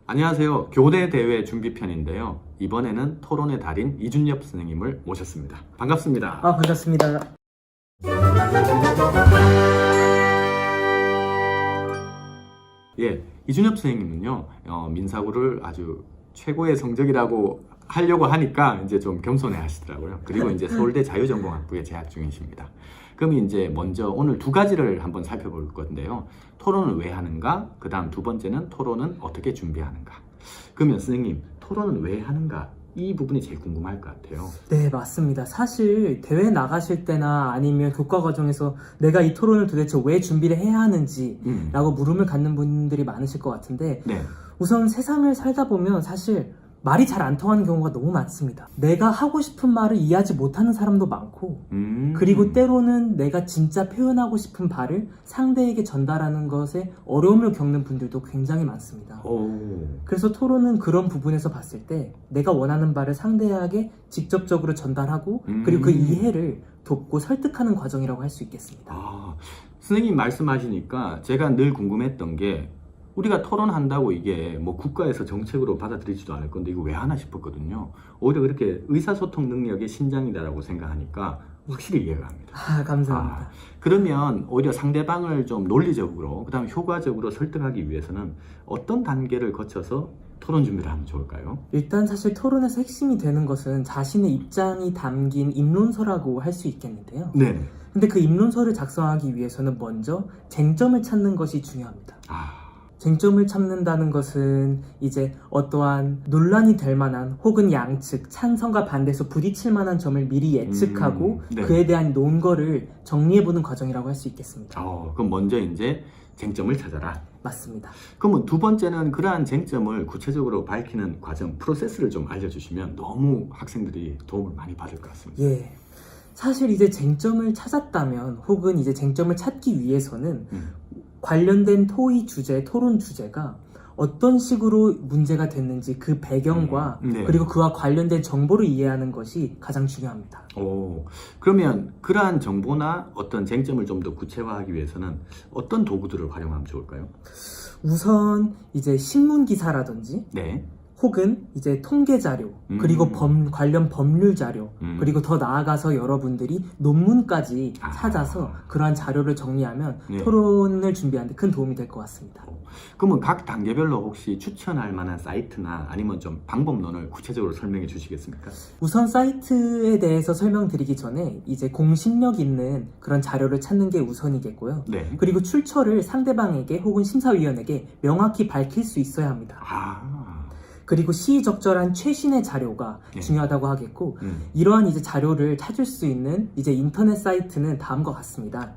안녕하세요. 교대 대회 준비편인데요. 이번에는 토론의 달인 이준엽 선생님을 모셨습니다. 반갑습니다. 반갑습니다. 예, 이준엽 선생님은요, 민사고를 아주 최고의 성적이라고 하려고 하니까 이제 좀 겸손해 하시더라고요. 그리고 이제 서울대 자유전공학부에 재학 중이십니다. 그럼 이제 먼저 오늘 두 가지를 한번 살펴볼 건데요. 토론을 왜 하는가? 그 다음 두 번째는 토론은 어떻게 준비하는가? 그러면 선생님, 토론은 왜 하는가? 이 부분이 제일 궁금할 것 같아요. 네, 맞습니다. 사실 대회 나가실 때나 아니면 교과 과정에서 내가 이 토론을 도대체 왜 준비를 해야 하는지 라고 물음을 갖는 분들이 많으실 것 같은데 네. 우선 세상을 살다 보면 사실 말이 잘 안 통하는 경우가 너무 많습니다. 내가 하고 싶은 말을 이해하지 못하는 사람도 많고 그리고 때로는 내가 진짜 표현하고 싶은 바를 상대에게 전달하는 것에 어려움을 겪는 분들도 굉장히 많습니다. 그래서 토론은 그런 부분에서 봤을 때 내가 원하는 바를 상대에게 직접적으로 전달하고 그리고 그 이해를 돕고 설득하는 과정이라고 할 수 있겠습니다. 선생님 말씀하시니까 제가 늘 궁금했던 게 우리가 토론한다고 이게 뭐 국가에서 정책으로 받아들이지도 않을 건데 이거 왜 하나 싶었거든요. 오히려 그렇게 의사소통 능력의 신장이다라고 생각하니까 확실히 이해가 갑니다. 감사합니다. 그러면 오히려 상대방을 좀 논리적으로 그다음에 효과적으로 설득하기 위해서는 어떤 단계를 거쳐서 토론 준비를 하면 좋을까요? 일단 사실 토론에서 핵심이 되는 것은 자신의 입장이 담긴 입론서라고 할 수 있겠는데요. 네. 근데 그 입론서를 작성하기 위해서는 먼저 쟁점을 찾는 것이 중요합니다. 쟁점을 찾는다는 것은 이제 어떠한 논란이 될 만한 혹은 양측 찬성과 반대에서 부딪힐 만한 점을 미리 예측하고 네. 그에 대한 논거를 정리해보는 과정이라고 할 수 있겠습니다. 그럼 먼저 이제 쟁점을 찾아라. 맞습니다. 그러면 두 번째는 그러한 쟁점을 구체적으로 밝히는 과정, 프로세스를 좀 알려주시면 너무 학생들이 도움을 많이 받을 것 같습니다. 예. 사실 이제 쟁점을 찾았다면 혹은 이제 쟁점을 찾기 위해서는 관련된 토론 주제가 어떤 식으로 문제가 됐는지 그 배경과 네. 그리고 그와 관련된 정보를 이해하는 것이 가장 중요합니다. 그러면 그러한 정보나 어떤 쟁점을 좀 더 구체화하기 위해서는 어떤 도구들을 활용하면 좋을까요? 우선 이제 신문 기사라든지 네. 혹은 이제 통계 자료, 그리고 관련 법률 자료, 그리고 더 나아가서 여러분들이 논문까지 찾아서 그러한 자료를 정리하면 네. 토론을 준비하는 데 큰 도움이 될 것 같습니다. 그러면 각 단계별로 혹시 추천할 만한 사이트나 아니면 좀 방법론을 구체적으로 설명해 주시겠습니까? 우선 사이트에 대해서 설명드리기 전에 이제 공신력 있는 그런 자료를 찾는 게 우선이겠고요. 네. 그리고 출처를 상대방에게 혹은 심사위원에게 명확히 밝힐 수 있어야 합니다. 그리고 시의적절한 최신의 자료가 중요하다고 하겠고 이러한 이제 자료를 찾을 수 있는 이제 인터넷 사이트는 다음과 같습니다.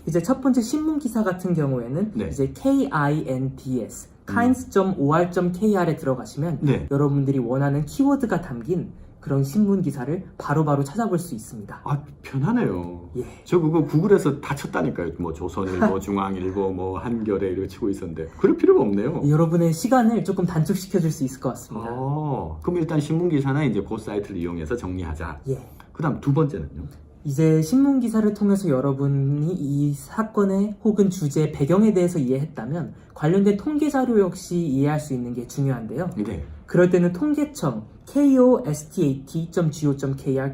이제 첫 번째 신문 기사 같은 경우에는 이제 KINDS kinds.or.kr에 들어가시면 여러분들이 원하는 키워드가 담긴 그런 신문 기사를 바로바로 찾아볼 수 있습니다. 편하네요. 예. 저 그거 구글에서 다 쳤다니까요. 뭐 조선일보, 중앙일보, 뭐 한겨레 이렇게 치고 있었는데 그럴 필요가 없네요. 여러분의 시간을 조금 단축시켜 줄 수 있을 것 같습니다. 그럼 일단 신문 기사는 이제 그 사이트를 이용해서 정리하자. 예. 그다음 두 번째는요? 이제 신문 기사를 통해서 여러분이 이 사건의 혹은 주제의 배경에 대해서 이해했다면 관련된 통계 자료 역시 이해할 수 있는 게 중요한데요. 네. 그럴 때는 통계청 kostat.go.kr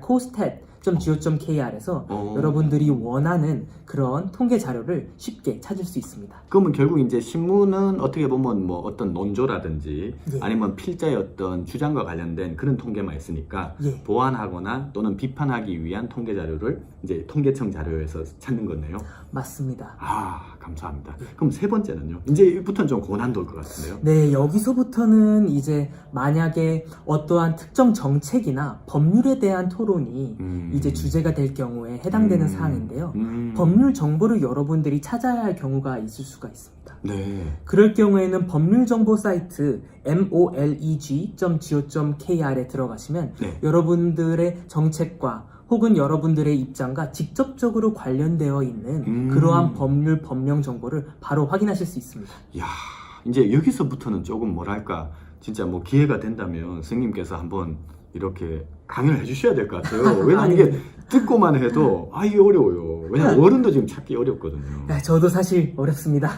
co.go.kr에서 여러분들이 원하는 그런 통계 자료를 쉽게 찾을 수 있습니다. 그러면 결국 이제 신문은 어떻게 보면 뭐 어떤 논조라든지 아니면 필자의 어떤 주장과 관련된 그런 통계만 있으니까 보완하거나 또는 비판하기 위한 통계 자료를 이제 통계청 자료에서 찾는 거네요. 맞습니다. 감사합니다. 그럼 세 번째는요? 이제부터는 좀 고난도일 것 같은데요. 네, 여기서부터는 이제 만약에 어떠한 특정 정책이나 법률에 대한 토론이 이제 주제가 될 경우에 해당되는 사항인데요. 법률 정보를 여러분들이 찾아야 할 경우가 있을 수가 있습니다. 네. 그럴 경우에는 법률 정보 사이트 moleg.go.kr에 들어가시면 여러분들의 정책과 혹은 여러분들의 입장과 직접적으로 관련되어 있는 그러한 법률, 법령 정보를 바로 확인하실 수 있습니다. 이제 여기서부터는 조금 뭐랄까 진짜 뭐 기회가 된다면 선생님께서 한번 이렇게 강연을 해주셔야 될 것 같아요. 왜냐면 이게 듣고만 해도 이게 어려워요. 왜냐면 어른도 지금 찾기 어렵거든요. 네, 저도 사실 어렵습니다.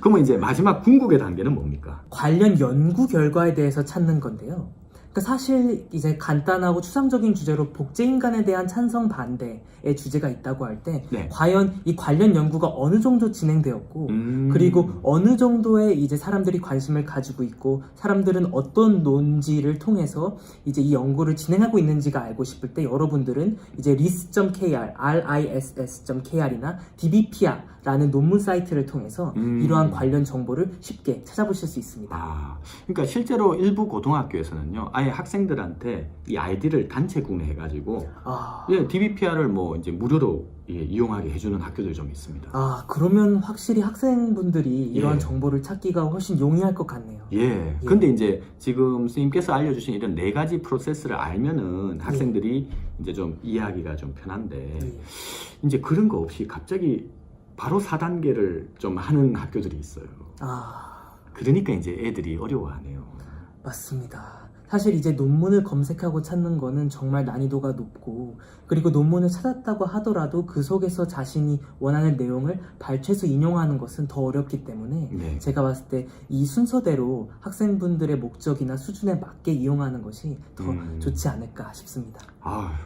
그러면 이제 마지막 궁극의 단계는 뭡니까? 관련 연구 결과에 대해서 찾는 건데요. 그러니까 사실 이제 간단하고 추상적인 주제로 복제인간에 대한 찬성 반대의 주제가 있다고 할 때 네. 과연 이 관련 연구가 어느 정도 진행되었고 그리고 어느 정도의 이제 사람들이 관심을 가지고 있고 사람들은 어떤 논지를 통해서 이제 이 연구를 진행하고 있는지가 알고 싶을 때 여러분들은 이제 ris.kr, riss.kr이나 dbp야라는 논문 사이트를 통해서 이러한 관련 정보를 쉽게 찾아보실 수 있습니다. 그러니까 실제로 일부 고등학교에서는요, 아예 학생들한테 이 아이디를 단체 구매해가지고 DBPR을 뭐 이제 무료로 이용하게 해주는 학교들 좀 있습니다. 그러면 확실히 학생분들이 이러한 정보를 찾기가 훨씬 용이할 것 같네요. 근데 이제 지금 선생님께서 알려주신 이런 4가지 프로세스를 알면은 학생들이 이제 좀 이해하기가 좀 편한데 이제 그런 거 없이 갑자기 바로 4단계를 좀 하는 학교들이 있어요. 그러니까 이제 애들이 어려워하네요. 맞습니다. 사실 이제 논문을 검색하고 찾는 거는 정말 난이도가 높고 그리고 논문을 찾았다고 하더라도 그 속에서 자신이 원하는 내용을 발췌해서 인용하는 것은 더 어렵기 때문에 제가 봤을 때 이 순서대로 학생분들의 목적이나 수준에 맞게 이용하는 것이 더 좋지 않을까 싶습니다.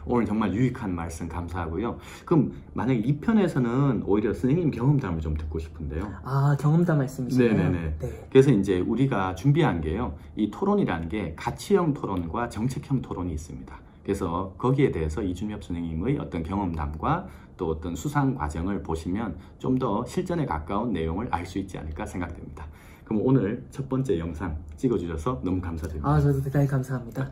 오늘 정말 유익한 말씀 감사하고요. 그럼 만약에 2편에서는 오히려 선생님 경험담을 좀 듣고 싶은데요. 경험담 말씀이시나요? 네네네. 그래서 이제 우리가 준비한 게요, 이 토론이라는 게 가치형 토론과 정책형 토론이 있습니다. 그래서 거기에 대해서 이준엽 선생님의 어떤 경험담과 또 어떤 수상 과정을 보시면 좀 더 실전에 가까운 내용을 알 수 있지 않을까 생각됩니다. 그럼 오늘 첫 번째 영상 찍어주셔서 너무 감사드립니다. 저도 대단히 감사합니다.